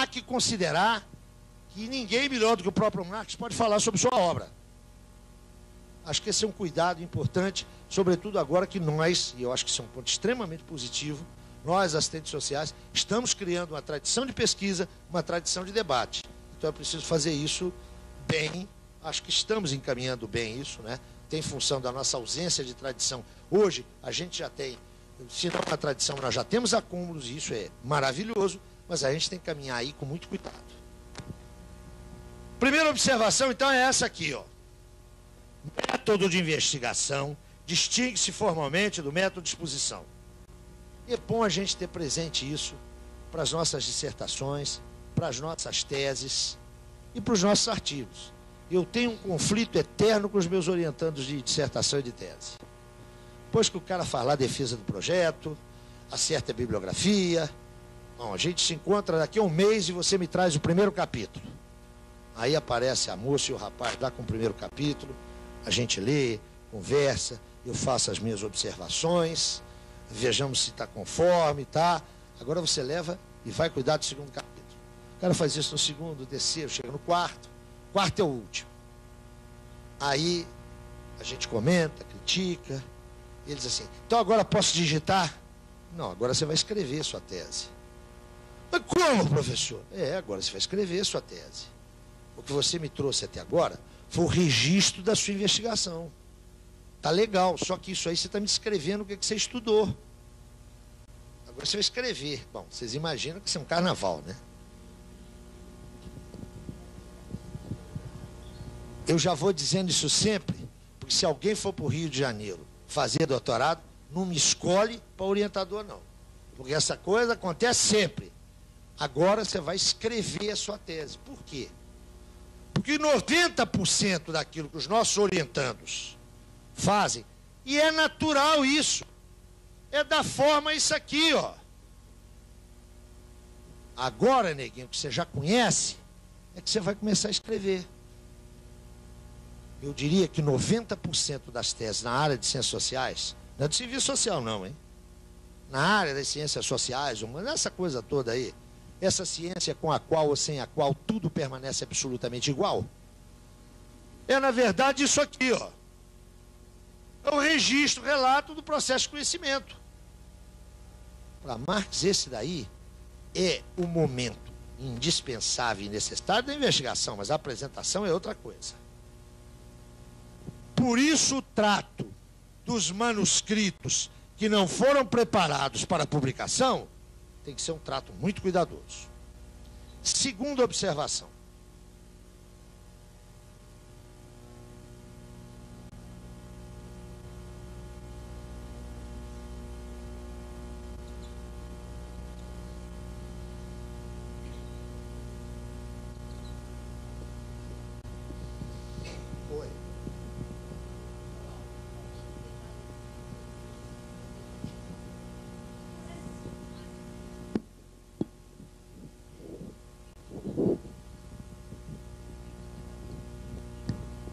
que considerar que ninguém melhor do que o próprio Marx pode falar sobre sua obra. Acho que esse é um cuidado importante, sobretudo agora que nós, e eu acho que isso é um ponto extremamente positivo, nós, assistentes sociais, estamos criando uma tradição de pesquisa, uma tradição de debate. Então é preciso fazer isso bem, acho que estamos encaminhando bem isso, né? Tem função da nossa ausência de tradição. Hoje, a gente já tem, se não uma tradição, nós já temos acúmulos, e isso é maravilhoso, mas a gente tem que caminhar aí com muito cuidado. Primeira observação, então, é essa aqui, ó. Método de investigação distingue-se formalmente do método de exposição. E é bom a gente ter presente isso para as nossas dissertações, para as nossas teses e para os nossos artigos. Eu tenho um conflito eterno com os meus orientandos de dissertação e de tese. Depois que o cara faz lá a defesa do projeto, acerta a bibliografia, bom, a gente se encontra daqui a um mês e você me traz o primeiro capítulo. Aí aparece a moça e o rapaz lá com o primeiro capítulo, a gente lê, conversa, eu faço as minhas observações, vejamos se está conforme, tá? Agora você leva e vai cuidar do segundo capítulo. O cara faz isso no segundo, terceiro, chega no quarto. Quarto é o último. Aí a gente comenta, critica. Ele diz assim, então agora posso digitar? Não, agora você vai escrever sua tese. Mas como, professor? Agora você vai escrever sua tese. O que você me trouxe até agora foi o registro da sua investigação. Tá legal, só que isso aí você está me descrevendo o que você estudou. Agora você vai escrever. Bom, vocês imaginam que isso é um carnaval, né? Eu já vou dizendo isso sempre, porque se alguém for para o Rio de Janeiro fazer doutorado, não me escolhe para orientador, não. Porque essa coisa acontece sempre. Agora você vai escrever a sua tese. Por quê? Porque 90% daquilo que os nossos orientandos fazem, e é natural isso, é da forma isso aqui, ó. Agora, neguinho, que você já conhece, é que você vai começar a escrever. Eu diria que 90% das teses na área de ciências sociais, não é de serviço social não, hein? Na área das ciências sociais, essa coisa toda aí, essa ciência com a qual ou sem a qual tudo permanece absolutamente igual, é na verdade isso aqui, ó. É o registro, o relato do processo de conhecimento. Para Marx, esse daí é o momento indispensável e necessário da investigação, mas a apresentação é outra coisa. Por isso o trato dos manuscritos que não foram preparados para publicação tem que ser um trato muito cuidadoso. Segunda observação.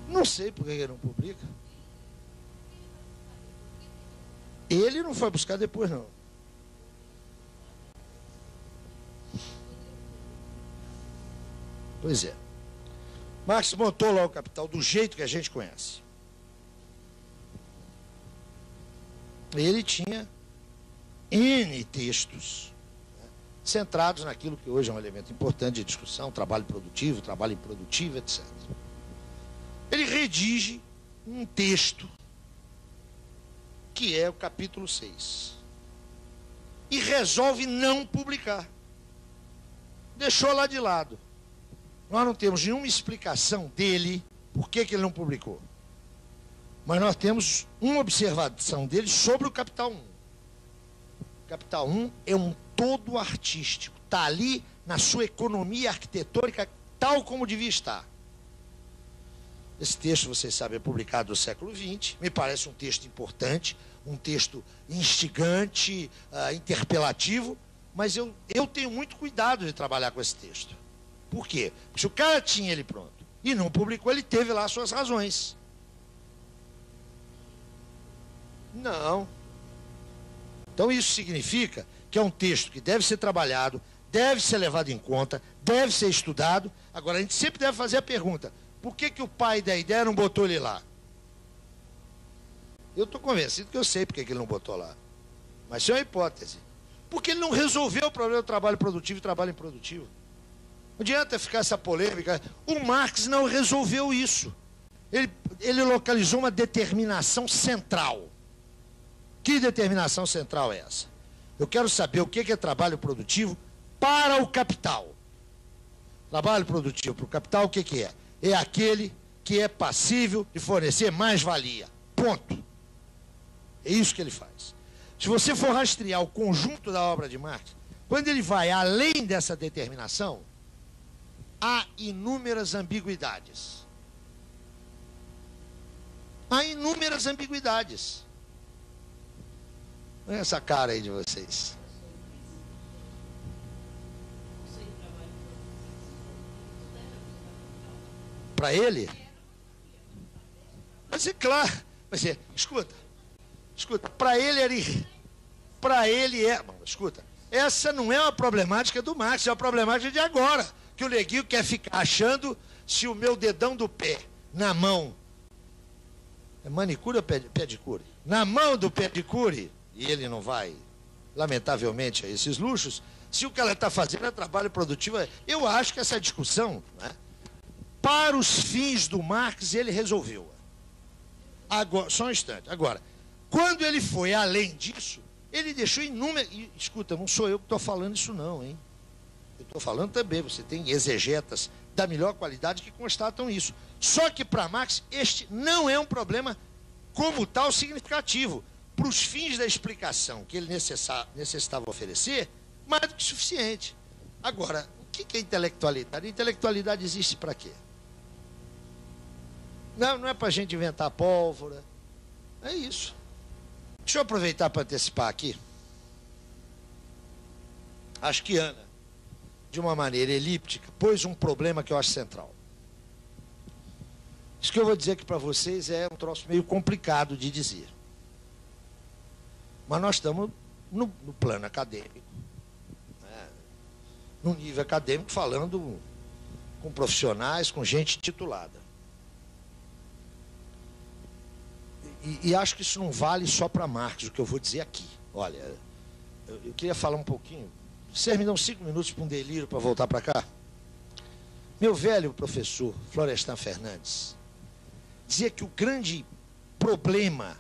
Não sei por que ele não publica. Ele não foi buscar depois, não. Pois é. Marx montou lá o Capital do jeito que a gente conhece. Ele tinha N textos, né, centrados naquilo que hoje é um elemento importante de discussão, trabalho produtivo, trabalho improdutivo, etc. Ele redige um texto que é o capítulo 6 e resolve não publicar. Deixou lá de lado. Nós não temos nenhuma explicação dele por que ele não publicou. Mas nós temos uma observação dele sobre o Capital 1. O Capital 1 é um todo artístico. Está ali na sua economia arquitetônica tal como devia estar. Esse texto, vocês sabem, é publicado no século XX, me parece um texto importante, um texto instigante, interpelativo, mas eu tenho muito cuidado de trabalhar com esse texto. Por quê? Porque se o cara tinha ele pronto e não publicou, ele teve lá as suas razões. Não. Então isso significa que é um texto que deve ser trabalhado, deve ser levado em conta, deve ser estudado. Agora, a gente sempre deve fazer a pergunta, por que o pai da ideia não botou ele lá? Eu estou convencido que eu sei por que ele não botou lá. Mas isso é uma hipótese. Porque ele não resolveu o problema do trabalho produtivo e trabalho improdutivo. Não adianta ficar essa polêmica. O Marx não resolveu isso. Ele localizou uma determinação central. Que determinação central é essa? Eu quero saber o que é trabalho produtivo para o capital. Trabalho produtivo para o capital, o que é? É aquele que é passível de fornecer mais-valia. Ponto. É isso que ele faz. Se você for rastrear o conjunto da obra de Marx, quando ele vai além dessa determinação, há inúmeras ambiguidades. Há inúmeras ambiguidades. Olha essa cara aí de vocês. Para ele? Mas é claro. Mas é, escuta, para ele era. Para ele é. Bom, escuta, essa não é uma problemática do Marx, é uma problemática de agora. Que o neguinho quer ficar achando se o meu dedão do pé na mão. É manicure ou pedicure? Na mão do pedicure, e ele não vai, lamentavelmente, a esses luxos, se o que ela está fazendo é trabalho produtivo. Eu acho que essa discussão, né, para os fins do Marx, ele resolveu. Agora, só um instante. Agora, quando ele foi além disso, ele deixou inúmeras. Escuta, não sou eu que estou falando isso, não, hein? Eu estou falando também, você tem exegetas da melhor qualidade que constatam isso. Só que para Marx, este não é um problema como tal significativo. Para os fins da explicação que ele necessitava oferecer, mais do que suficiente. Agora, o que é intelectualidade? A intelectualidade existe para quê? Não é para a gente inventar pólvora. É isso. Deixa eu aproveitar para antecipar aqui. Acho que Ana, de uma maneira elíptica, pôs um problema que eu acho central. Isso que eu vou dizer aqui para vocês é um troço meio complicado de dizer. Mas nós estamos no plano acadêmico, né? No nível acadêmico, falando com profissionais, com gente titulada. E acho que isso não vale só para Marx, o que eu vou dizer aqui. Olha, eu queria falar um pouquinho. Vocês me dão 5 minutos para um delírio para voltar para cá? Meu velho professor, Florestan Fernandes, dizia que o grande problema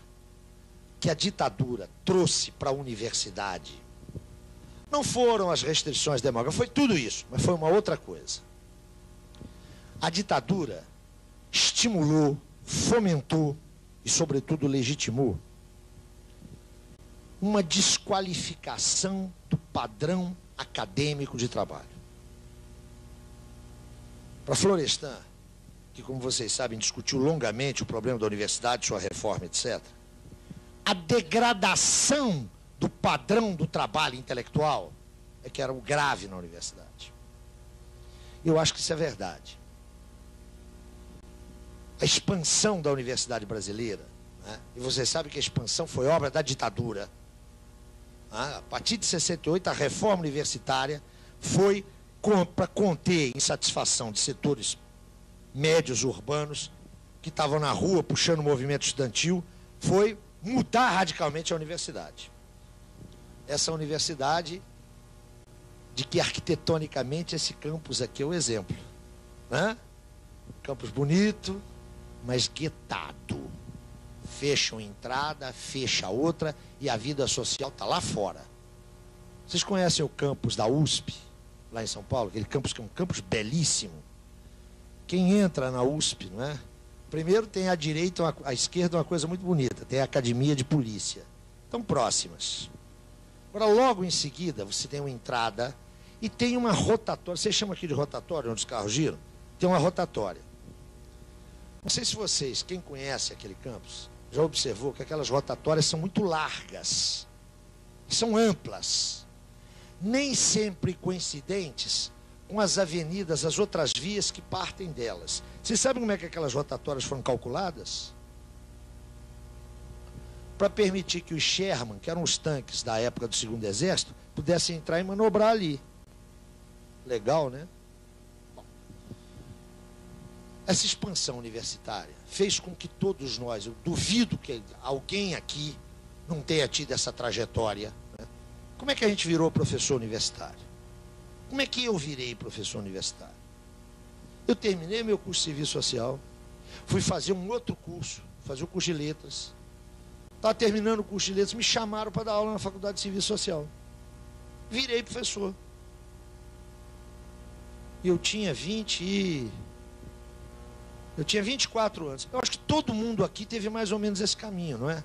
que a ditadura trouxe para a universidade não foram as restrições demográficas, foi tudo isso, mas foi uma outra coisa. A ditadura estimulou, fomentou e, sobretudo, legitimou uma desqualificação do padrão acadêmico de trabalho. Para Florestan, que, como vocês sabem, discutiu longamente o problema da universidade, sua reforma, etc., a degradação do padrão do trabalho intelectual é que era o grave na universidade. Eu acho que isso é verdade. A expansão da universidade brasileira, né? E vocês sabem que a expansão foi obra da ditadura. A partir de 68, a reforma universitária foi para conter insatisfação de setores médios urbanos que estavam na rua puxando o movimento estudantil, foi mudar radicalmente a universidade. Essa universidade, de que arquitetonicamente esse campus aqui é o exemplo, né? Campus bonito, mas guetado. Fecha uma entrada, fecha outra, e a vida social está lá fora. Vocês conhecem o campus da USP, lá em São Paulo? Aquele campus que é um campus belíssimo. Quem entra na USP, não é? Primeiro tem à direita, à esquerda, uma coisa muito bonita. Tem a academia de polícia. Estão próximas. Agora, logo em seguida, você tem uma entrada e tem uma rotatória. Vocês chamam aqui de rotatória, onde os carros giram? Tem uma rotatória. Não sei se vocês, quem conhece aquele campus, já observou que aquelas rotatórias são muito largas. São amplas. Nem sempre coincidentes com as avenidas, as outras vias que partem delas. Vocês sabem como é que aquelas rotatórias foram calculadas? Para permitir que os Sherman, que eram os tanques da época do Segundo Exército, pudessem entrar e manobrar ali. Legal, né? Essa expansão universitária fez com que todos nós, eu duvido que alguém aqui não tenha tido essa trajetória, né? Como é que a gente virou professor universitário? Como é que eu virei professor universitário? Eu terminei meu curso de serviço social, fui fazer um outro curso, fazer o curso de letras. Estava terminando o curso de letras, me chamaram para dar aula na faculdade de serviço social. Virei professor. Eu tinha 24 anos. Eu acho que todo mundo aqui teve mais ou menos esse caminho, não é?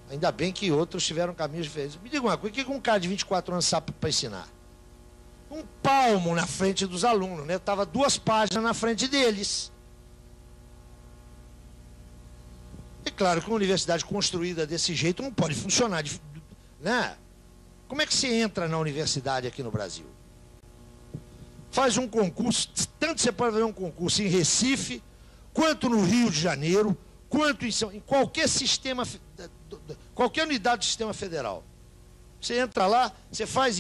Ainda bem que outros tiveram caminhos diferentes. Me diga uma coisa, o que um cara de 24 anos sabe para ensinar? Um palmo na frente dos alunos, né? Estava 2 páginas na frente deles. É claro que uma universidade construída desse jeito não pode funcionar, né? Como é que você entra na universidade aqui no Brasil? Faz um concurso, tanto você pode fazer um concurso em Recife, quanto no Rio de Janeiro, quanto em qualquer sistema, qualquer unidade do sistema federal. Você entra lá, você faz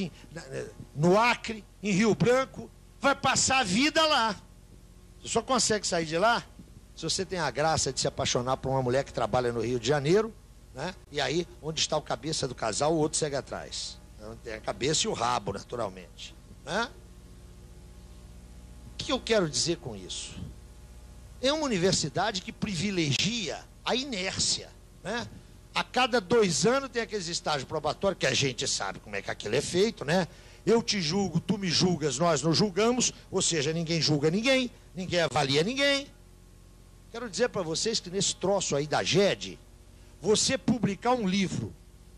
no Acre, em Rio Branco, vai passar a vida lá. Você só consegue sair de lá se você tem a graça de se apaixonar por uma mulher que trabalha no Rio de Janeiro, né? E aí, onde está o cabeça do casal, o outro segue atrás. Tem a cabeça e o rabo, naturalmente, né? O que eu quero dizer com isso? É uma universidade que privilegia a inércia, né? A cada 2 anos tem aqueles estágios probatórios, que a gente sabe como é que aquilo é feito, né? Eu te julgo, tu me julgas, nós nos julgamos, ou seja, ninguém julga ninguém, ninguém avalia ninguém. Quero dizer para vocês que nesse troço aí da GED, você publicar um livro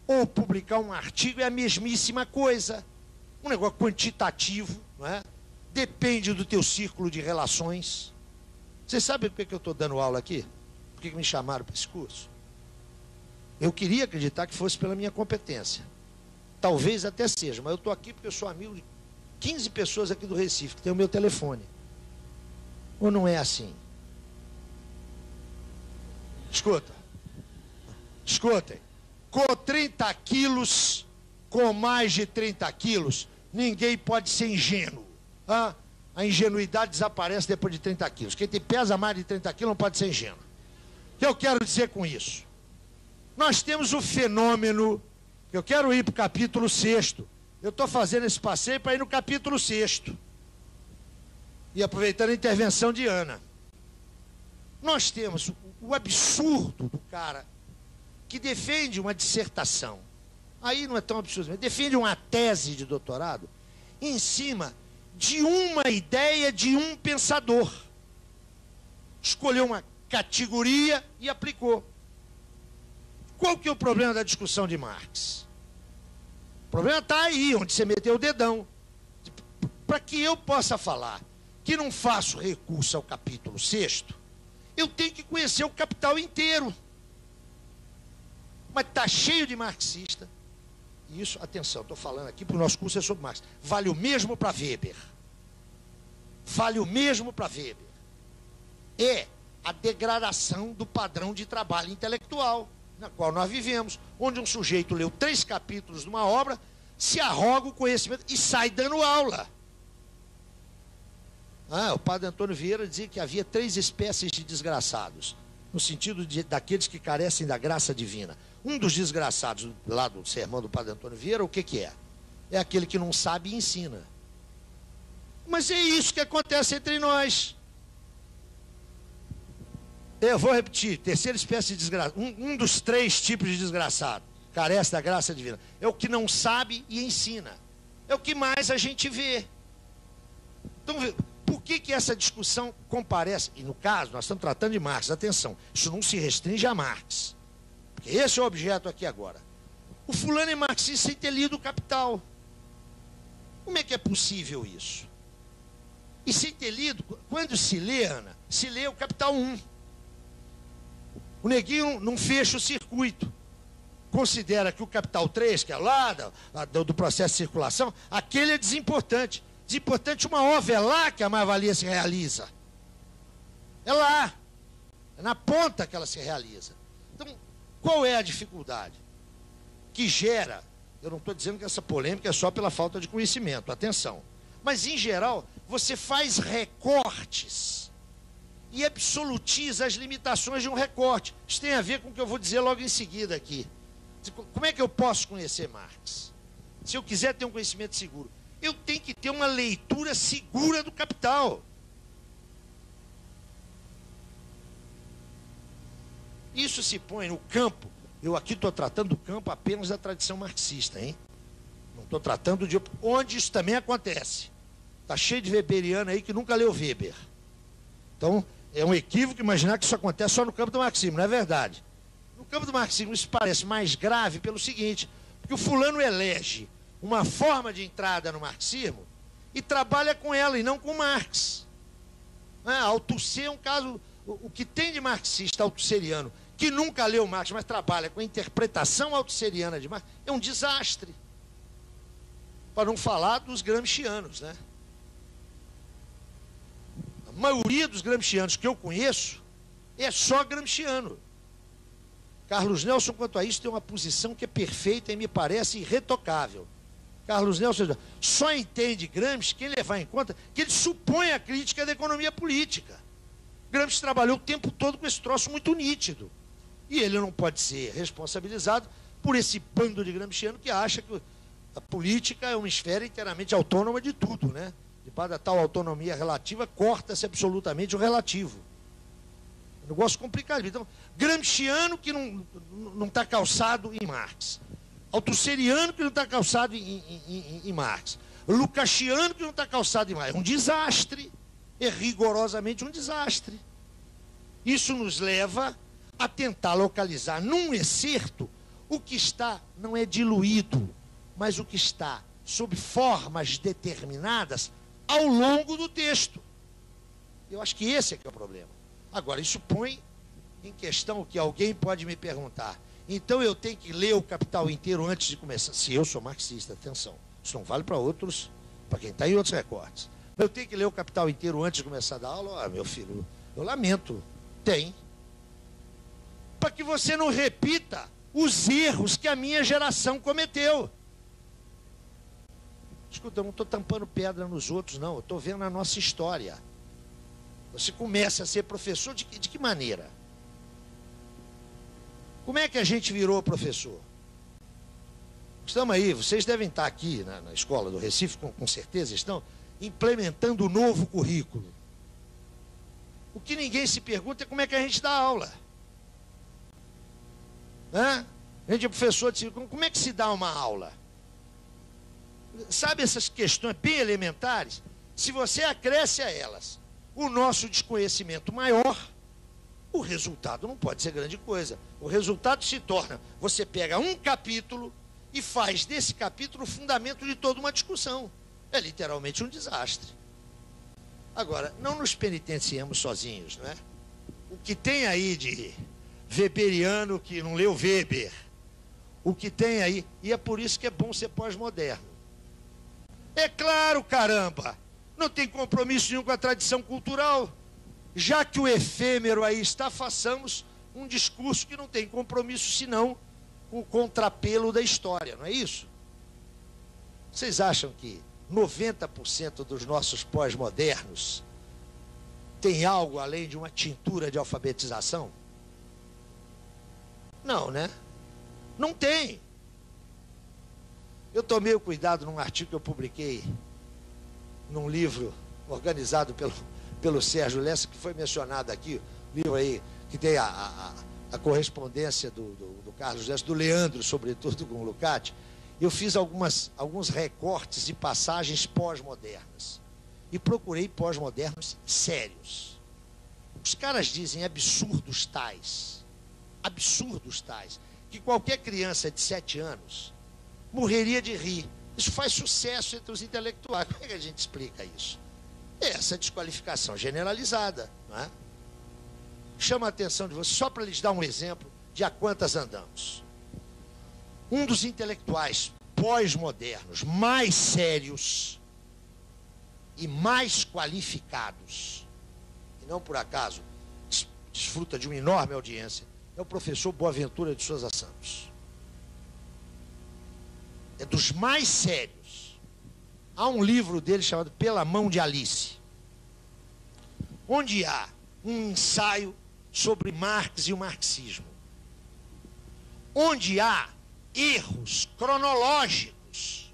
ou publicar um artigo é a mesmíssima coisa. Um negócio quantitativo, não é? Depende do teu círculo de relações. Vocês sabem por que eu estou dando aula aqui? Por que me chamaram para esse curso? Eu queria acreditar que fosse pela minha competência. Talvez até seja, mas eu estou aqui porque eu sou amigo de 15 pessoas aqui do Recife, que tem o meu telefone. Ou não é assim? Escutem. Com 30 quilos, com mais de 30 quilos, ninguém pode ser ingênuo. Ah, a ingenuidade desaparece depois de 30 quilos. Quem pesa mais de 30 quilos não pode ser ingênuo. O que eu quero dizer com isso? Nós temos o fenômeno, eu quero ir para o capítulo 6º. Eu estou fazendo esse passeio para ir no capítulo 6º. E aproveitando a intervenção de Ana. Nós temos o absurdo do cara que defende uma dissertação. Aí não é tão absurdo, mas defende uma tese de doutorado em cima de uma ideia de um pensador. Escolheu uma categoria e aplicou. Qual que é o problema da discussão de Marx? O problema está aí, onde você meteu o dedão. Para que eu possa falar que não faço recurso ao capítulo 6º, eu tenho que conhecer o Capital inteiro. Mas está cheio de marxista. E isso, atenção, estou falando aqui porque o nosso curso é sobre Marx. Vale o mesmo para Weber. Vale o mesmo para Weber. É a degradação do padrão de trabalho intelectual na qual nós vivemos, onde um sujeito leu 3 capítulos de uma obra, se arroga o conhecimento e sai dando aula. O padre Antônio Vieira dizia que havia 3 espécies de desgraçados, no sentido daqueles que carecem da graça divina. Um dos desgraçados lá do sermão do padre Antônio Vieira, o que é? É aquele que não sabe e ensina. Mas é isso que acontece entre nós. Eu vou repetir, 3ª espécie de desgraçado. Um dos 3 tipos de desgraçado, carece da graça divina, é o que não sabe e ensina. É o que mais a gente vê. Então, por que essa discussão comparece? E no caso, nós estamos tratando de Marx, atenção, isso não se restringe a Marx. Porque esse é o objeto aqui agora. O fulano é marxista sem ter lido o Capital. Como é que é possível isso? E sem ter lido, quando se lê, Ana, se lê o Capital 1. O neguinho não fecha o circuito. Considera que o Capital 3, que é lá do processo de circulação, aquele é desimportante. Desimportante uma obra, é lá que a mais-valia se realiza. É lá. É na ponta que ela se realiza. Então, qual é a dificuldade? Que gera, eu não estou dizendo que essa polêmica é só pela falta de conhecimento, atenção. Mas, em geral, você faz recortes e absolutiza as limitações de um recorte. Isso tem a ver com o que eu vou dizer logo em seguida aqui. Como é que eu posso conhecer Marx? Se eu quiser ter um conhecimento seguro, eu tenho que ter uma leitura segura do Capital. Isso se põe no campo. Eu aqui estou tratando do campo apenas da tradição marxista, hein? Não estou tratando de onde isso também acontece. Está cheio de weberiano aí que nunca leu Weber. Então, é um equívoco imaginar que isso acontece só no campo do marxismo, não é verdade. No campo do marxismo isso parece mais grave pelo seguinte, porque o fulano elege uma forma de entrada no marxismo e trabalha com ela e não com Marx. Althusser é um caso, o que tem de marxista althusseriano, que nunca leu Marx, mas trabalha com a interpretação althusseriana de Marx, é um desastre. Para não falar dos gramscianos, né? A maioria dos gramscianos que eu conheço é só gramsciano. Carlos Nelson, quanto a isso, tem uma posição que é perfeita e me parece irretocável. Carlos Nelson só entende Gramsci quem levar em conta que ele supõe a crítica da economia política. Gramsci trabalhou o tempo todo com esse troço muito nítido. E ele não pode ser responsabilizado por esse bando de gramsciano que acha que a política é uma esfera inteiramente autônoma de tudo, né? Debaixo da tal autonomia relativa, corta-se absolutamente o relativo. Um negócio complicado. Então, gramsciano que não está calçado em Marx. Althusseriano que não está calçado em Marx. Lukácsiano que não está calçado em Marx. É um desastre. É rigorosamente um desastre. Isso nos leva a tentar localizar num excerto o que está, não é diluído, mas o que está sob formas determinadas ao longo do texto. Eu acho que esse é que é o problema. Agora, isso põe em questão o que alguém pode me perguntar. Então eu tenho que ler o Capital inteiro antes de começar. Se eu sou marxista, atenção. Isso não vale para outros, para quem está em outros recortes. Eu tenho que ler o Capital inteiro antes de começar a dar aula? Meu filho, eu lamento. Tem. Para que você não repita os erros que a minha geração cometeu. Escuta, eu não estou tampando pedra nos outros, não. Eu estou vendo a nossa história. Você começa a ser professor de que maneira? Como é que a gente virou professor? Estamos aí, vocês devem estar aqui na escola do Recife, com certeza estão, implementando o novo currículo. O que ninguém se pergunta é como é que a gente dá aula. A gente é professor de como é que se dá uma aula? Sabe essas questões bem elementares? Se você acresce a elas o nosso desconhecimento maior, o resultado não pode ser grande coisa. O resultado se torna, você pega um capítulo e faz desse capítulo o fundamento de toda uma discussão. É literalmente um desastre. Agora, não nos penitenciemos sozinhos, não é? O que tem aí de weberiano que não leu Weber, o que tem aí, e é por isso que é bom ser pós-moderno. É claro, caramba, não tem compromisso nenhum com a tradição cultural. Já que o efêmero aí está, façamos um discurso que não tem compromisso senão com o contrapelo da história, não é isso? Vocês acham que 90% dos nossos pós-modernos tem algo além de uma tintura de alfabetização? Não, né? Não tem. Eu tomei o cuidado num artigo que eu publiquei num livro organizado pelo Sérgio Lessa, que foi mencionado aqui, livro aí que tem a correspondência do Carlos Lessa, do Leandro, sobretudo, com o Lucati. Eu fiz alguns recortes de passagens pós-modernas e procurei pós-modernos sérios. Os caras dizem absurdos tais, que qualquer criança de 7 anos morreria de rir. Isso faz sucesso entre os intelectuais. Como é que a gente explica isso? Essa desqualificação generalizada, não é? Chama a atenção de vocês, só para lhes dar um exemplo de a quantas andamos. Um dos intelectuais pós-modernos mais sérios e mais qualificados, e não por acaso desfruta de uma enorme audiência, é o professor Boaventura de Souza Santos. É dos mais sérios. Há um livro dele chamado Pela Mão de Alice, onde há um ensaio sobre Marx e o marxismo, onde há erros cronológicos,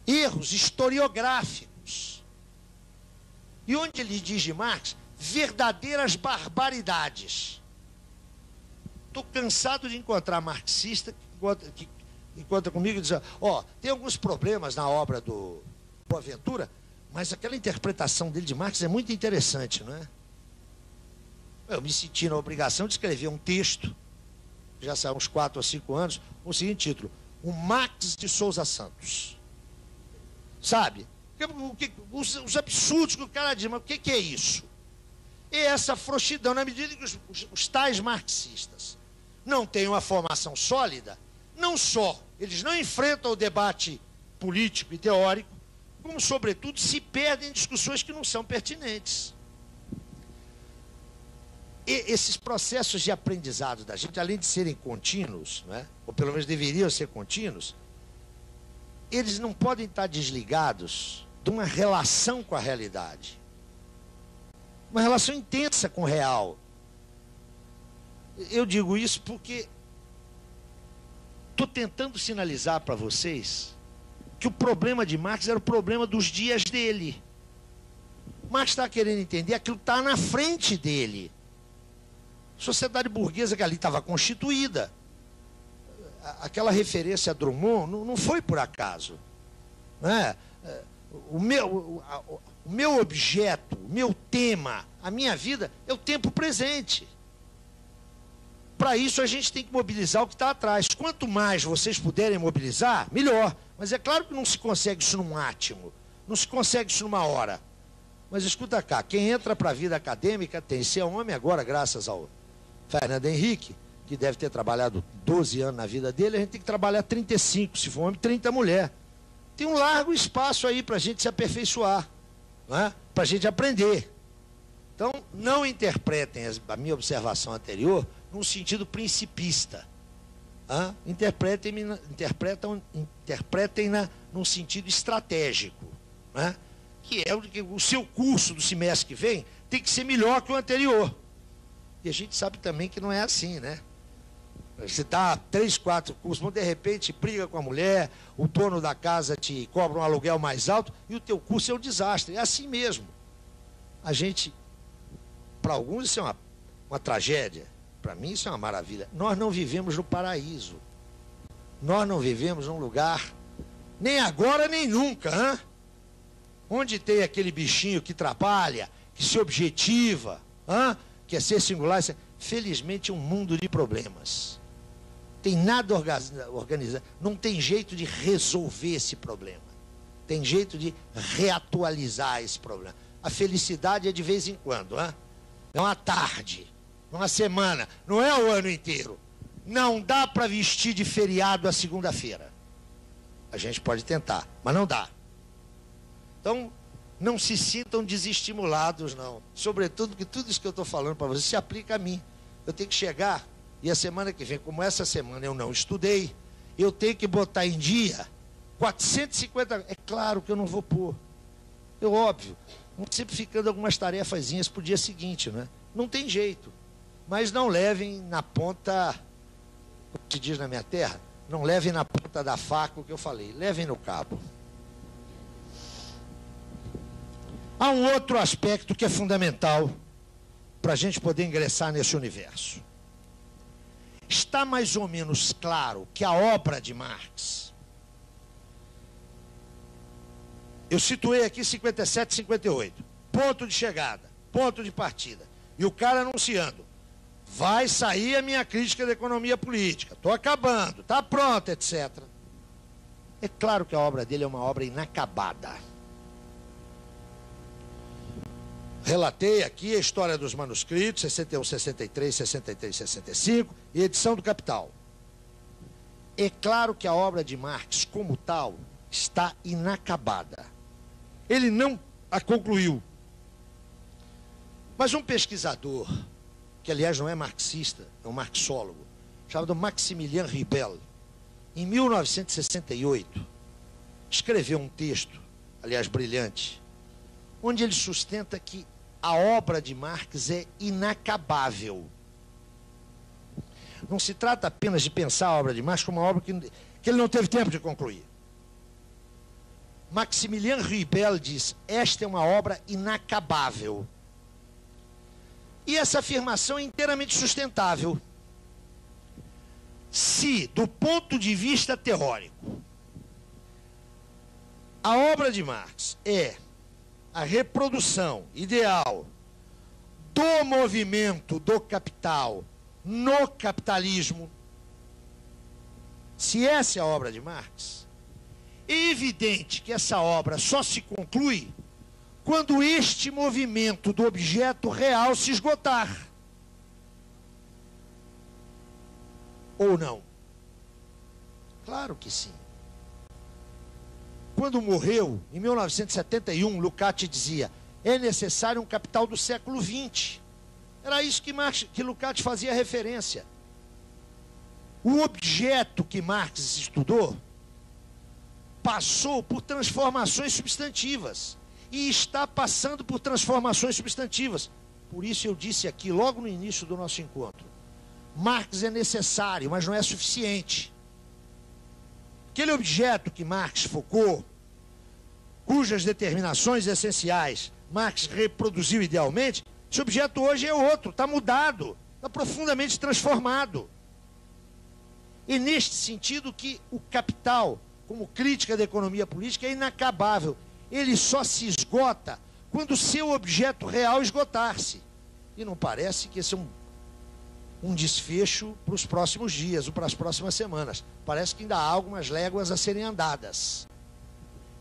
erros historiográficos, e onde ele diz de Marx verdadeiras barbaridades. Estou cansado de encontrar marxista que encontra comigo e diz, ó, tem alguns problemas na obra do Boaventura, mas aquela interpretação dele de Marx é muito interessante, não é? Eu me senti na obrigação de escrever um texto, já saiu uns 4 ou 5 anos, com o seguinte título: O Marx de Souza Santos. Sabe? Os absurdos que o cara diz, mas o que é isso? É essa frouxidão, na medida que os tais marxistas não têm uma formação sólida, não só eles não enfrentam o debate político e teórico, como, sobretudo, se perdem em discussões que não são pertinentes. E esses processos de aprendizado da gente, além de serem contínuos, não é? Ou pelo menos deveriam ser contínuos, eles não podem estar desligados de uma relação com a realidade. Uma relação intensa com o real. Eu digo isso porque estou tentando sinalizar para vocês que o problema de Marx era o problema dos dias dele. Marx está querendo entender aquilo que está na frente dele. A sociedade burguesa que ali estava constituída. Aquela referência a Drummond não foi por acaso. Não é? O meu objeto, o meu tema, a minha vida é o tempo presente. Para isso a gente tem que mobilizar o que está atrás. Quanto mais vocês puderem mobilizar, melhor. Mas é claro que não se consegue isso num átimo, não se consegue isso numa hora. Mas escuta cá, quem entra para a vida acadêmica tem. Se é homem agora, graças ao Fernando Henrique, que deve ter trabalhado 12 anos na vida dele, a gente tem que trabalhar 35, se for homem, 30 mulher. Tem um largo espaço aí para a gente se aperfeiçoar, né? Para a gente aprender. Então, não interpretem a minha observação anterior num sentido principista. Interpretem-na num sentido estratégico, né? Que é o seu curso do semestre que vem tem que ser melhor que o anterior. E a gente sabe também que não é assim, né? Você dá 3, 4 cursos, mas de repente briga com a mulher, o dono da casa te cobra um aluguel mais alto e o teu curso é um desastre. É assim mesmo. A gente, para alguns isso é uma tragédia, para mim isso é uma maravilha. Nós não vivemos no paraíso. Nós não vivemos num lugar, nem agora nem nunca, hein? Onde tem aquele bichinho que trabalha, que se objetiva, que é ser singular. Felizmente, um mundo de problemas. Tem nada organizado. Não tem jeito de resolver esse problema. Tem jeito de reatualizar esse problema. A felicidade é de vez em quando, é uma tarde, uma semana, não é o ano inteiro. Não dá para vestir de feriado a segunda-feira. A gente pode tentar, mas não dá. Então, não se sintam desestimulados, não. Sobretudo que tudo isso que eu estou falando para vocês se aplica a mim. Eu tenho que chegar, e a semana que vem, como essa semana eu não estudei, eu tenho que botar em dia 450... É claro que eu não vou pôr. É óbvio. Vão sempre ficando algumas tarefazinhas para o dia seguinte, né? Não tem jeito. Mas não levem na ponta, como se diz na minha terra, não levem na ponta da faca o que eu falei. Levem no cabo. Há um outro aspecto que é fundamental para a gente poder ingressar nesse universo. Está mais ou menos claro que a obra de Marx, eu situei aqui 57, 58, ponto de chegada, ponto de partida, e o cara anunciando, vai sair a minha crítica da economia política, estou acabando, está pronta, etc. É claro que a obra dele é uma obra inacabada. Relatei aqui a história dos manuscritos, 61, 63, 63, 65, e edição do Capital. É claro que a obra de Marx, como tal, está inacabada. Ele não a concluiu. Mas um pesquisador, que aliás não é marxista, é um marxólogo, chamado Maximilien Ribel, em 1968, escreveu um texto, aliás, brilhante, onde ele sustenta que a obra de Marx é inacabável. Não se trata apenas de pensar a obra de Marx como uma obra que ele não teve tempo de concluir. Maximilien Ribel diz: esta é uma obra inacabável. E essa afirmação é inteiramente sustentável. Se, do ponto de vista teórico, a obra de Marx é a reprodução ideal do movimento do capital no capitalismo, se essa é a obra de Marx, é evidente que essa obra só se conclui quando este movimento do objeto real se esgotar. Ou não? Claro que sim. Quando morreu, em 1971, Lukács dizia: é necessário um capital do século XX. Era isso que Lukács fazia referência. O objeto que Marx estudou passou por transformações substantivas e está passando por transformações substantivas. Por isso eu disse aqui, logo no início do nosso encontro, Marx é necessário, mas não é suficiente. Aquele objeto que Marx focou, cujas determinações essenciais Marx reproduziu idealmente, esse objeto hoje é outro, está mudado, está profundamente transformado. E neste sentido que o capital, como crítica da economia política, é inacabável. Ele só se esgota quando o seu objeto real esgotar-se. E não parece que esse é um desfecho para os próximos dias ou para as próximas semanas. Parece que ainda há algumas léguas a serem andadas.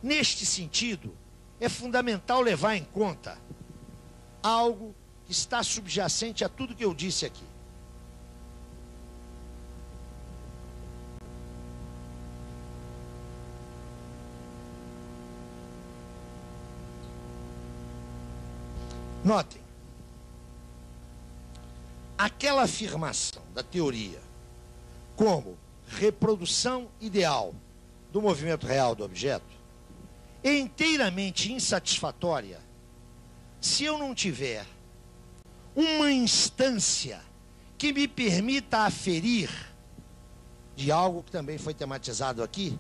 Neste sentido, é fundamental levar em conta algo que está subjacente a tudo que eu disse aqui. Notem, aquela afirmação da teoria como reprodução ideal do movimento real do objeto é inteiramente insatisfatória se eu não tiver uma instância que me permita aferir de algo que também foi tematizado aqui,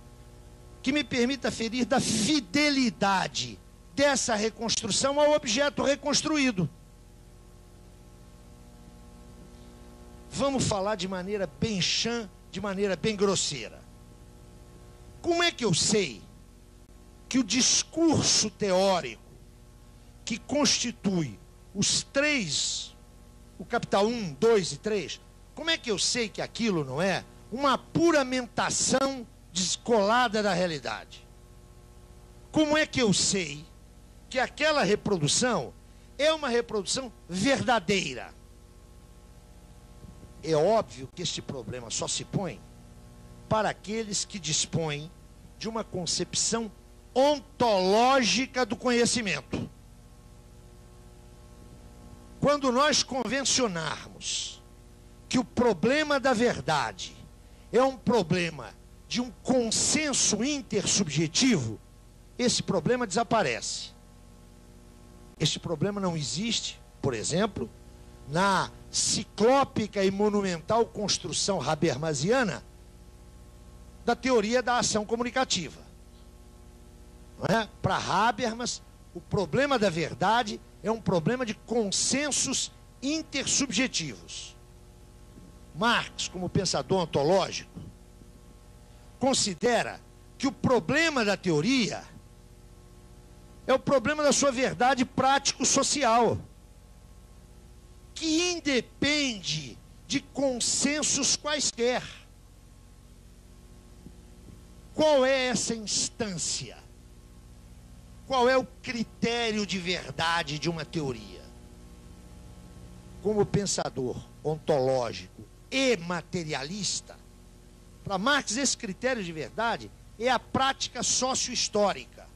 que me permita aferir da fidelidade dessa reconstrução ao objeto reconstruído. Vamos falar de maneira bem chã, de maneira bem grosseira. Como é que eu sei que o discurso teórico que constitui os três, o capital 1, 2 e 3, como é que eu sei que aquilo não é uma puramentação descolada da realidade? Como é que eu sei que aquela reprodução é uma reprodução verdadeira? É óbvio que este problema só se põe para aqueles que dispõem de uma concepção ontológica do conhecimento. Quando nós convencionarmos que o problema da verdade é um problema de um consenso intersubjetivo, esse problema desaparece. Este problema não existe, por exemplo, na ciclópica e monumental construção habermasiana da teoria da ação comunicativa. Não é? Para Habermas, o problema da verdade é um problema de consensos intersubjetivos. Marx, como pensador ontológico, considera que o problema da teoria é o problema da sua verdade prático-social, que independe de consensos quaisquer. Qual é essa instância? Qual é o critério de verdade de uma teoria? Como pensador ontológico e materialista, para Marx esse critério de verdade é a prática sócio-histórica.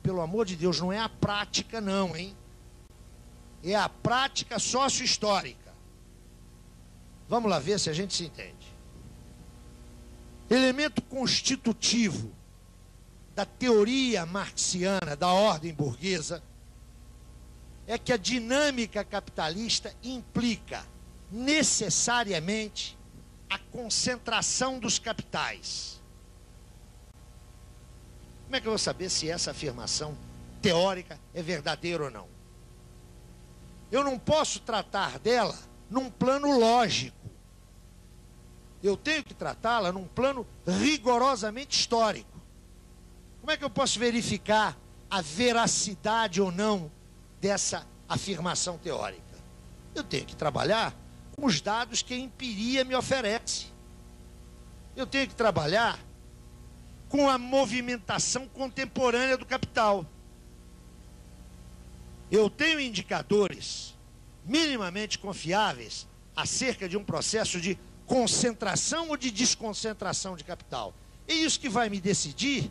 Pelo amor de Deus, não é a prática não, hein? É a prática sócio-histórica. Vamos lá ver se a gente se entende. Elemento constitutivo da teoria marxiana da ordem burguesa é que a dinâmica capitalista implica necessariamente a concentração dos capitais. Como é que eu vou saber se essa afirmação teórica é verdadeira ou não? Eu não posso tratar dela num plano lógico. Eu tenho que tratá-la num plano rigorosamente histórico. Como é que eu posso verificar a veracidade ou não dessa afirmação teórica? Eu tenho que trabalhar com os dados que a empiria me oferece. Eu tenho que trabalhar com a movimentação contemporânea do capital. Eu tenho indicadores minimamente confiáveis acerca de um processo de concentração ou de desconcentração de capital. É isso que vai me decidir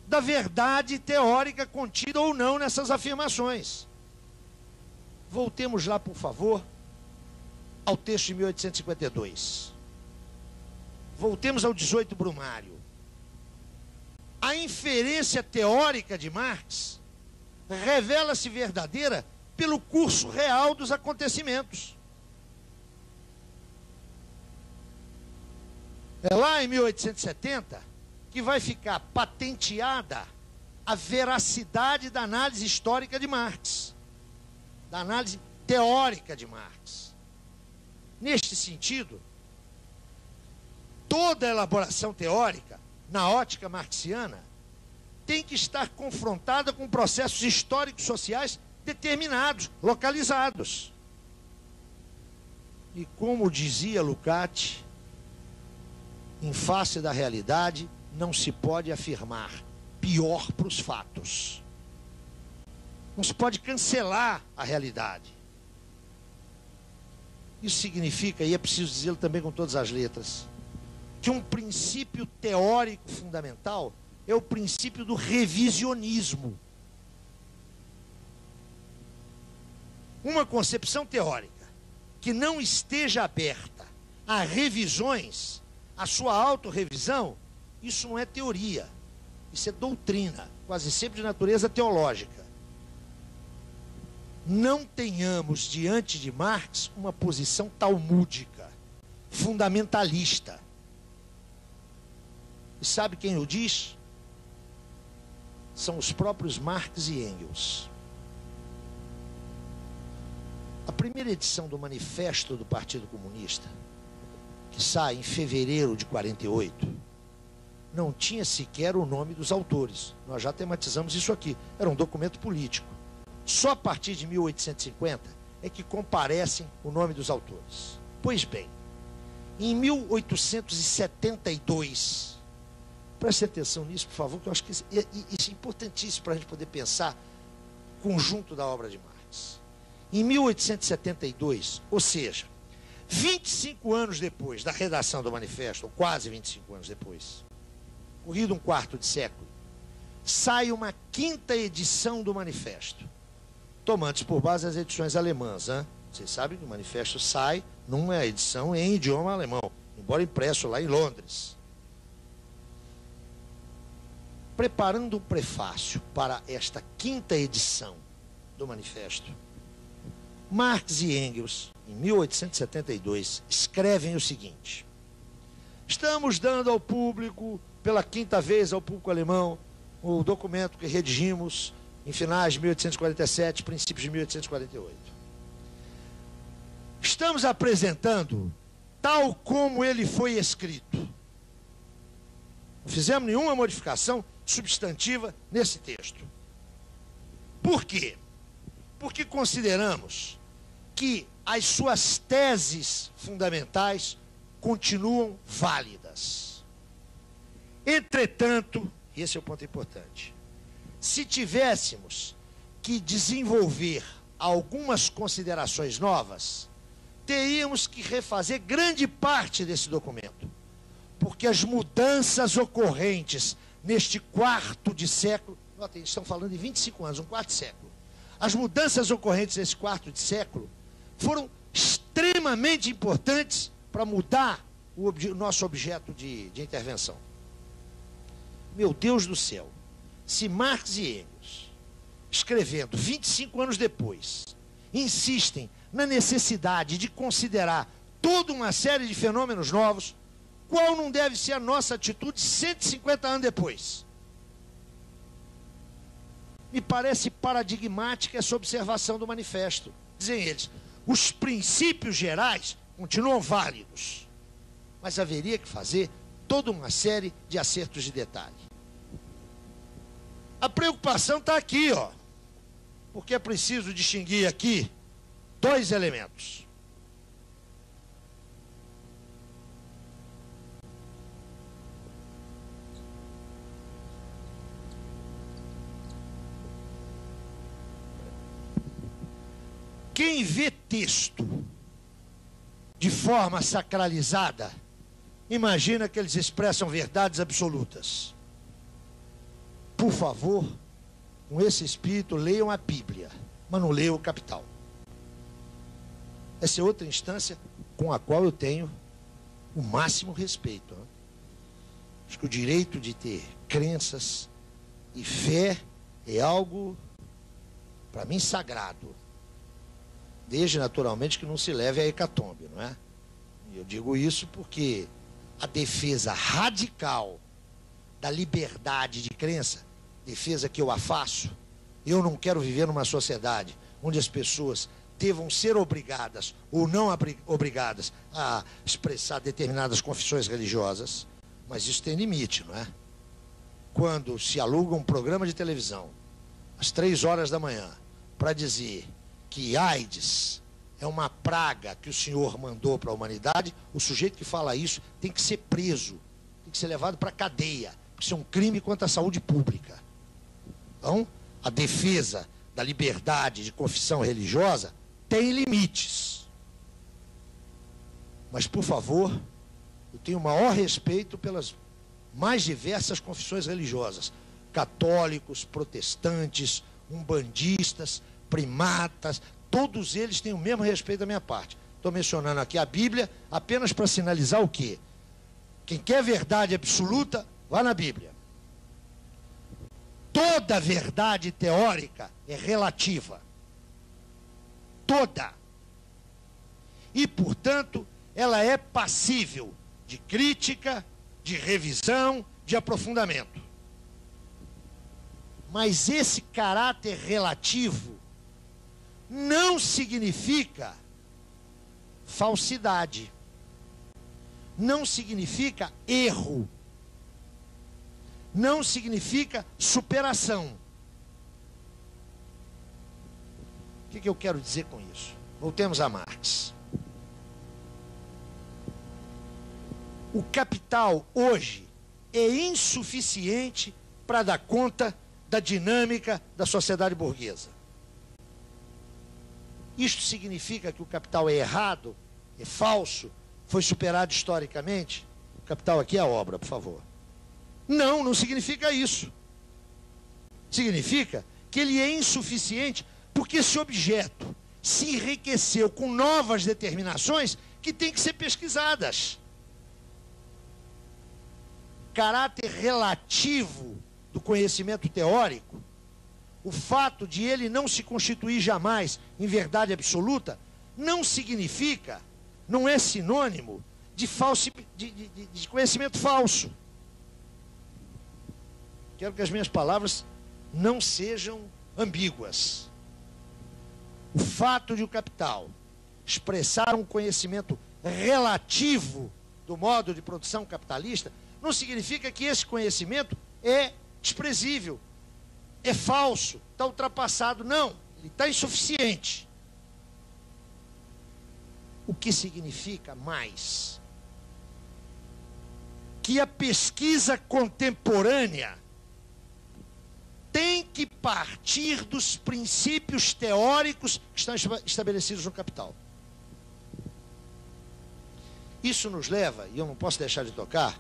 da verdade teórica contida ou não nessas afirmações. Voltemos lá, por favor, ao texto de 1852. Voltemos ao 18 Brumário. A inferência teórica de Marx revela-se verdadeira pelo curso real dos acontecimentos. É lá em 1870 que vai ficar patenteada a veracidade da análise histórica de Marx, da análise teórica de Marx. Neste sentido, toda a elaboração teórica, na ótica marxiana, tem que estar confrontada com processos históricos sociais determinados, localizados. E como dizia Lukács, em face da realidade, não se pode afirmar pior para os fatos. Não se pode cancelar a realidade. Isso significa, e é preciso dizê-lo também com todas as letras, que um princípio teórico fundamental é o princípio do revisionismo. Uma concepção teórica que não esteja aberta a revisões, a sua autorrevisão, isso não é teoria, isso é doutrina, quase sempre de natureza teológica. Não tenhamos diante de Marx uma posição talmúdica, fundamentalista. E sabe quem o diz? São os próprios Marx e Engels. A primeira edição do Manifesto do Partido Comunista, que sai em fevereiro de 48, não tinha sequer o nome dos autores. Nós já tematizamos isso aqui. Era um documento político. Só a partir de 1850 é que comparecem o nome dos autores. Pois bem, em 1872, preste atenção nisso, por favor, que eu acho que isso é importantíssimo para a gente poder pensar o conjunto da obra de Marx. Em 1872, ou seja, 25 anos depois da redação do Manifesto, ou quase 25 anos depois, corrido um quarto de século, sai uma quinta edição do Manifesto, tomando-se por base as edições alemãs. Hein? Vocês sabem que o Manifesto sai numa edição em idioma alemão, embora impresso lá em Londres. Preparando o prefácio para esta quinta edição do Manifesto, Marx e Engels, em 1872, escrevem o seguinte: estamos dando ao público, pela quinta vez ao público alemão, o documento que redigimos em finais de 1847, princípios de 1848. Estamos apresentando tal como ele foi escrito. Não fizemos nenhuma modificação substantiva nesse texto. Por quê? Porque consideramos que as suas teses fundamentais continuam válidas. Entretanto, e esse é o ponto importante, se tivéssemos que desenvolver algumas considerações novas, teríamos que refazer grande parte desse documento, porque as mudanças ocorrentes neste quarto de século, notem, estão falando de 25 anos, um quarto de século, as mudanças ocorrentes nesse quarto de século foram extremamente importantes para mudar o nosso objeto de intervenção. Meu Deus do céu, se Marx e Engels, escrevendo 25 anos depois, insistem na necessidade de considerar toda uma série de fenômenos novos, qual não deve ser a nossa atitude 150 anos depois? Me parece paradigmática essa observação do manifesto. Dizem eles, os princípios gerais continuam válidos, mas haveria que fazer toda uma série de acertos de detalhe. A preocupação está aqui, ó, porque é preciso distinguir aqui dois elementos. Quem vê texto de forma sacralizada, imagina que eles expressam verdades absolutas. Por favor, com esse espírito, leiam a Bíblia, mas não leiam o Capital. Essa é outra instância com a qual eu tenho o máximo respeito. Acho que o direito de ter crenças e fé é algo, para mim, sagrado. Desde, naturalmente, que não se leve a hecatombe, não é? E eu digo isso porque a defesa radical da liberdade de crença, defesa que eu a faço, eu não quero viver numa sociedade onde as pessoas devam ser obrigadas ou não obrigadas a expressar determinadas confissões religiosas, mas isso tem limite, não é? Quando se aluga um programa de televisão às 3 horas da manhã para dizer que AIDS é uma praga que o Senhor mandou para a humanidade, o sujeito que fala isso tem que ser preso, tem que ser levado para a cadeia, porque isso é um crime contra a saúde pública. Então, a defesa da liberdade de confissão religiosa tem limites. Mas, por favor, eu tenho o maior respeito pelas mais diversas confissões religiosas. Católicos, protestantes, umbandistas, primatas, todos eles têm o mesmo respeito da minha parte. Estou mencionando aqui a Bíblia apenas para sinalizar o quê? Quem quer verdade absoluta, vá na Bíblia. Toda verdade teórica é relativa. Toda. E, portanto, ela é passível de crítica, de revisão, de aprofundamento. Mas esse caráter relativo não significa falsidade, não significa erro, não significa superação. O que eu quero dizer com isso? Voltemos a Marx. O capital hoje é insuficiente para dar conta da dinâmica da sociedade burguesa. Isto significa que o capital é errado, é falso, foi superado historicamente? O capital aqui é a obra, por favor. Não, não significa isso. Significa que ele é insuficiente porque esse objeto se enriqueceu com novas determinações que têm que ser pesquisadas. Caráter relativo do conhecimento teórico, o fato de ele não se constituir jamais em verdade absoluta, não significa, não é sinônimo de conhecimento falso. Quero que as minhas palavras não sejam ambíguas. O fato de o capital expressar um conhecimento relativo do modo de produção capitalista, não significa que esse conhecimento é desprezível, é falso, está ultrapassado. Não, ele está insuficiente. O que significa mais? Que a pesquisa contemporânea tem que partir dos princípios teóricos que estão estabelecidos no Capital. Isso nos leva, e eu não posso deixar de tocar,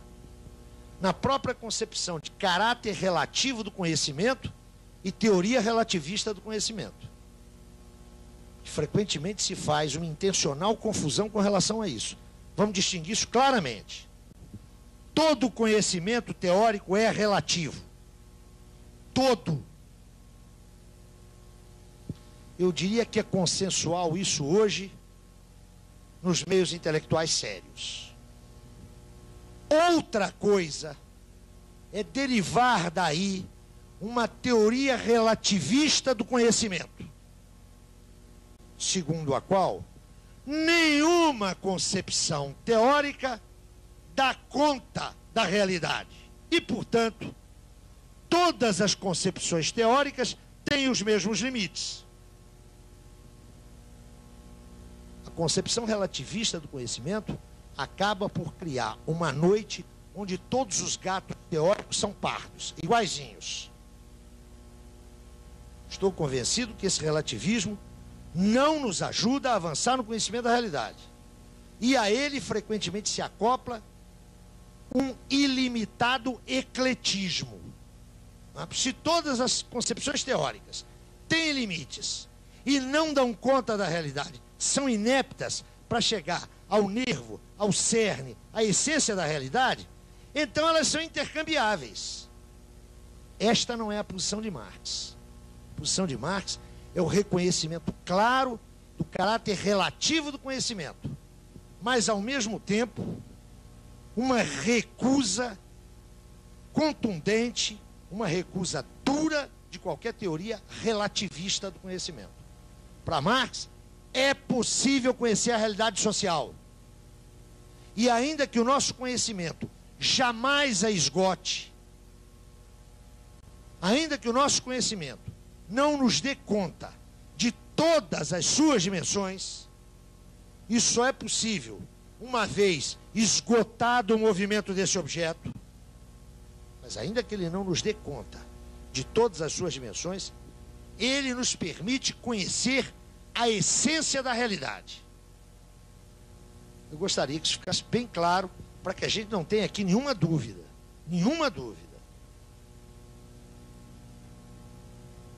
na própria concepção de caráter relativo do conhecimento e teoria relativista do conhecimento. Frequentemente se faz uma intencional confusão com relação a isso. Vamos distinguir isso claramente. todo conhecimento teórico é relativo. Todo. Eu diria que é consensual isso hoje nos meios intelectuais sérios. Outra coisa é derivar daí uma teoria relativista do conhecimento, segundo a qual nenhuma concepção teórica dá conta da realidade. E, portanto, todas as concepções teóricas têm os mesmos limites. A concepção relativista do conhecimento acaba por criar uma noite onde todos os gatos teóricos são pardos, iguaizinhos. Estou convencido que esse relativismo não nos ajuda a avançar no conhecimento da realidade. E a ele frequentemente se acopla um ilimitado ecletismo. Se todas as concepções teóricas têm limites e não dão conta da realidade, são ineptas para chegar ao nervo, ao cerne, à essência da realidade, então elas são intercambiáveis. Esta não é a posição de Marx. A posição de Marx é o reconhecimento claro do caráter relativo do conhecimento, mas, ao mesmo tempo, uma recusa contundente, uma recusa dura de qualquer teoria relativista do conhecimento. Para Marx, é possível conhecer a realidade social. E ainda que o nosso conhecimento jamais a esgote, ainda que o nosso conhecimento não nos dê conta de todas as suas dimensões, isso só é possível uma vez esgotado o movimento desse objeto. Mas ainda que ele não nos dê conta de todas as suas dimensões, ele nos permite conhecer a essência da realidade. Eu gostaria que isso ficasse bem claro, para que a gente não tenha aqui nenhuma dúvida. Nenhuma dúvida.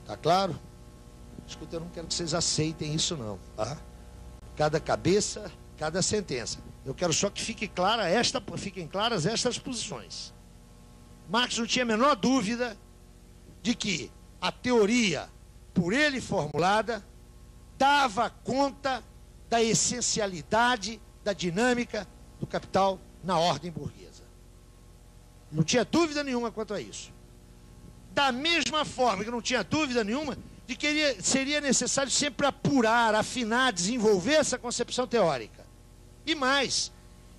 Tá claro? Escuta, eu não quero que vocês aceitem isso não, tá? Cada cabeça, cada sentença. Eu quero só que fiquem claras estas posições. Marx não tinha a menor dúvida de que a teoria, por ele formulada, dava conta da essencialidade da dinâmica do capital na ordem burguesa. Não tinha dúvida nenhuma quanto a isso. Da mesma forma que não tinha dúvida nenhuma de que seria necessário sempre apurar, afinar, desenvolver essa concepção teórica. E mais,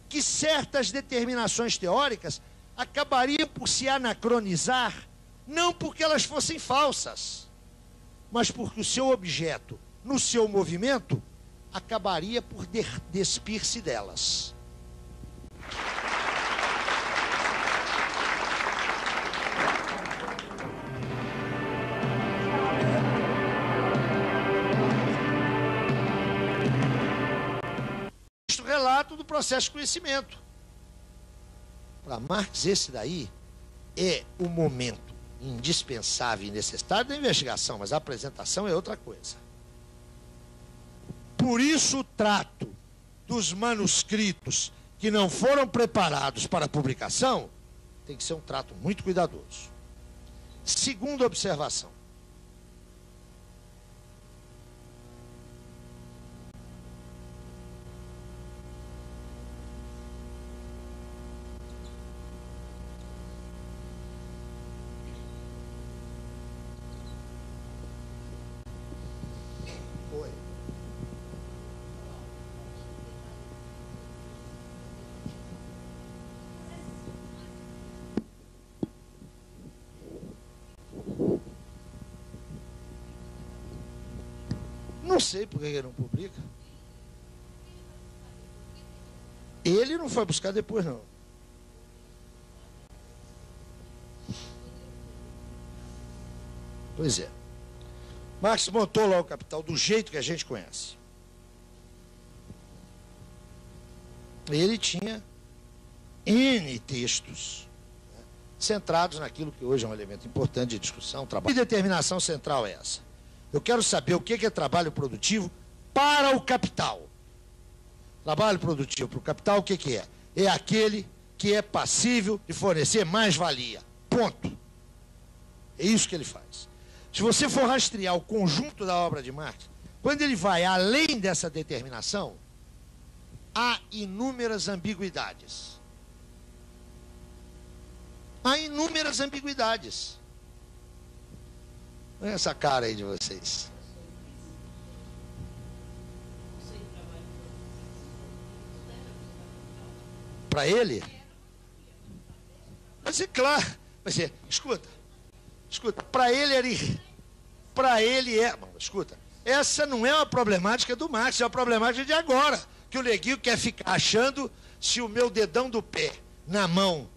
que certas determinações teóricas acabariam por se anacronizar, não porque elas fossem falsas, mas porque o seu objeto, no seu movimento, acabaria por despir-se delas. Este relato do processo de conhecimento. Para Marx, esse daí é o momento indispensável e necessário da investigação, mas a apresentação é outra coisa. Por isso o trato dos manuscritos que não foram preparados para publicação tem que ser um trato muito cuidadoso. Segunda observação. Não sei por que ele não publica. Ele não foi buscar depois, não. Pois é. Marx montou lá o Capital do jeito que a gente conhece. Ele tinha N textos, né, centrados naquilo que hoje é um elemento importante de discussão. Trabalho. Que determinação central é essa? Eu quero saber o que é trabalho produtivo para o capital. Trabalho produtivo para o capital, o que é? É aquele que é passível de fornecer mais-valia. Ponto. É isso que ele faz. Se você for rastrear o conjunto da obra de Marx, quando ele vai além dessa determinação, há inúmeras ambiguidades. Há inúmeras ambiguidades. Olha essa cara aí de vocês. Para ele? Mas é claro. Mas é, escuta, para ele era. Para ele é. Bom, escuta, essa não é uma problemática do Marx, é uma problemática de agora. Que o neguinho quer ficar achando se o meu dedão do pé na mão.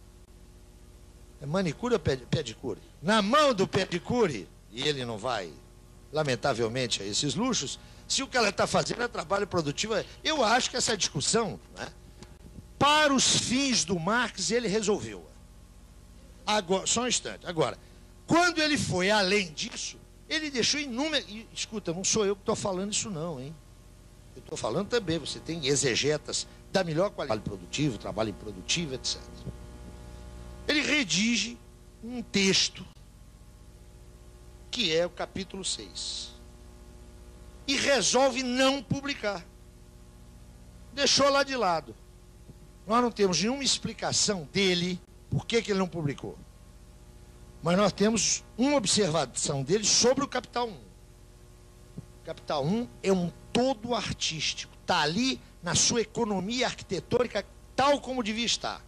É manicure ou pedicure? Na mão do pedicure, e ele não vai, lamentavelmente, a esses luxos, se o que ela está fazendo é trabalho produtivo. Eu acho que essa discussão, né, para os fins do Marx, ele resolveu. Agora, só um instante. Agora, quando ele foi além disso, ele deixou inúmeras. Escuta, não sou eu que estou falando isso, não, hein? Eu estou falando também, você tem exegetas da melhor qualidade, trabalho improdutivo, etc. Ele redige um texto, que é o capítulo 6, e resolve não publicar. Deixou lá de lado. Nós não temos nenhuma explicação dele por que ele não publicou. Mas nós temos uma observação dele sobre o Capital 1. O Capital 1 é um todo artístico. Está ali na sua economia arquitetônica, tal como devia estar.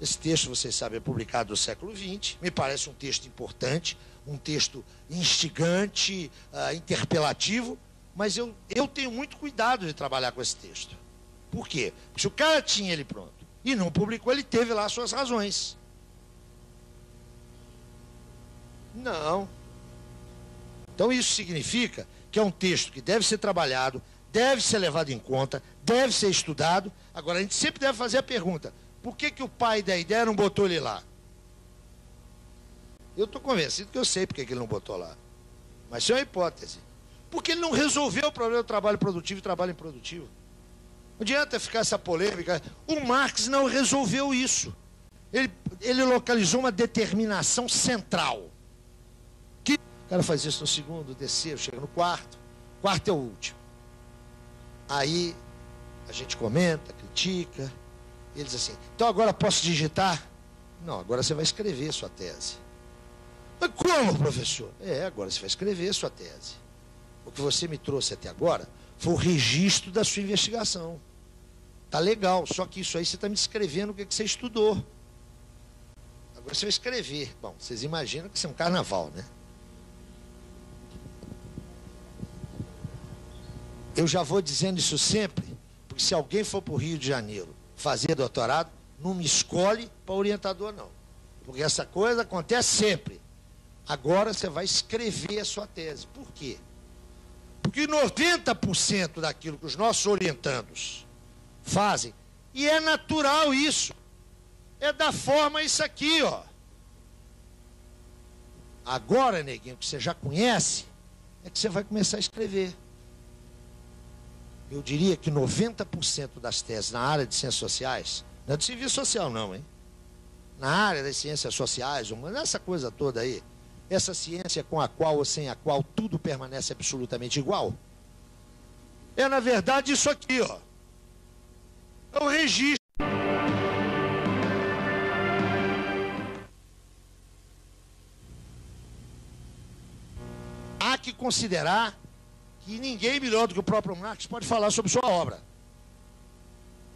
Esse texto, vocês sabem, é publicado no século XX. Me parece um texto importante, um texto instigante, interpelativo. Mas eu tenho muito cuidado de trabalhar com esse texto. Por quê? Porque se o cara tinha ele pronto e não publicou, ele teve lá as suas razões. Não. Então isso significa que é um texto que deve ser trabalhado, deve ser levado em conta, deve ser estudado. Agora, a gente sempre deve fazer a pergunta: por que o pai da ideia não botou ele lá? Eu estou convencido que eu sei por que ele não botou lá. Mas isso é uma hipótese. Porque ele não resolveu o problema do trabalho produtivo e trabalho improdutivo. Não adianta ficar essa polêmica. O Marx não resolveu isso. Ele localizou uma determinação central. Que o cara faz isso no segundo, terceiro, chega no quarto. Quarto é o último. Aí a gente comenta, critica. Ele diz assim: então agora posso digitar? Não, agora você vai escrever sua tese. Mas como, professor? Agora você vai escrever sua tese. O que você me trouxe até agora foi o registro da sua investigação. Tá legal, só que isso aí você está me descrevendo o que você estudou. Agora você vai escrever. Bom, vocês imaginam que isso é um carnaval, né? Eu já vou dizendo isso sempre, porque se alguém for para o Rio de Janeiro fazer doutorado, não me escolhe para orientador, não. Porque essa coisa acontece sempre. Agora você vai escrever a sua tese. Por quê? Porque 90% daquilo que os nossos orientandos fazem, e é natural isso, é da forma isso aqui, ó. Agora, neguinho, que você já conhece, é que você vai começar a escrever. Eu diria que 90% das teses na área de ciências sociais, não é de serviço social não, hein? Na área das ciências sociais, essa coisa toda aí, essa ciência com a qual ou sem a qual tudo permanece absolutamente igual, é na verdade isso aqui, ó. É o registro. Há que considerar que ninguém melhor do que o próprio Marx pode falar sobre sua obra.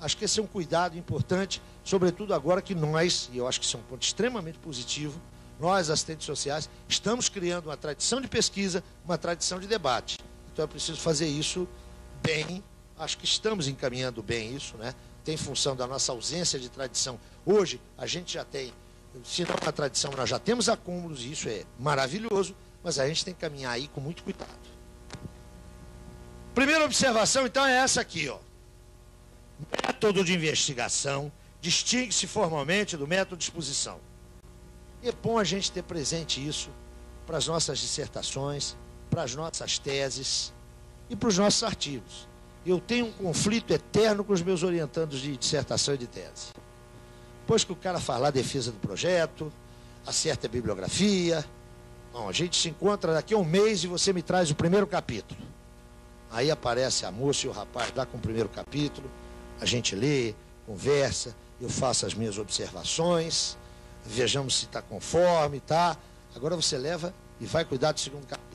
Acho que esse é um cuidado importante, sobretudo agora que nós, e eu acho que isso é um ponto extremamente positivo, nós, assistentes sociais, estamos criando uma tradição de pesquisa, uma tradição de debate. Então é preciso fazer isso bem. Acho que estamos encaminhando bem isso, né? Tem função da nossa ausência de tradição. Hoje, a gente já tem, se não uma tradição, nós já temos acúmulos, e isso é maravilhoso, mas a gente tem que caminhar aí com muito cuidado. Primeira observação, então, é essa aqui, ó. Método de investigação distingue-se formalmente do método de exposição. E é bom a gente ter presente isso para as nossas dissertações, para as nossas teses e para os nossos artigos. Eu tenho um conflito eterno com os meus orientandos de dissertação e de tese. Depois que o cara faz lá a defesa do projeto, acerta a bibliografia. Bom, a gente se encontra daqui a um mês e você me traz o primeiro capítulo. Aí aparece a moça e o rapaz lá com o primeiro capítulo, a gente lê, conversa, eu faço as minhas observações, vejamos se está conforme, tá? Agora você leva e vai cuidar do segundo capítulo.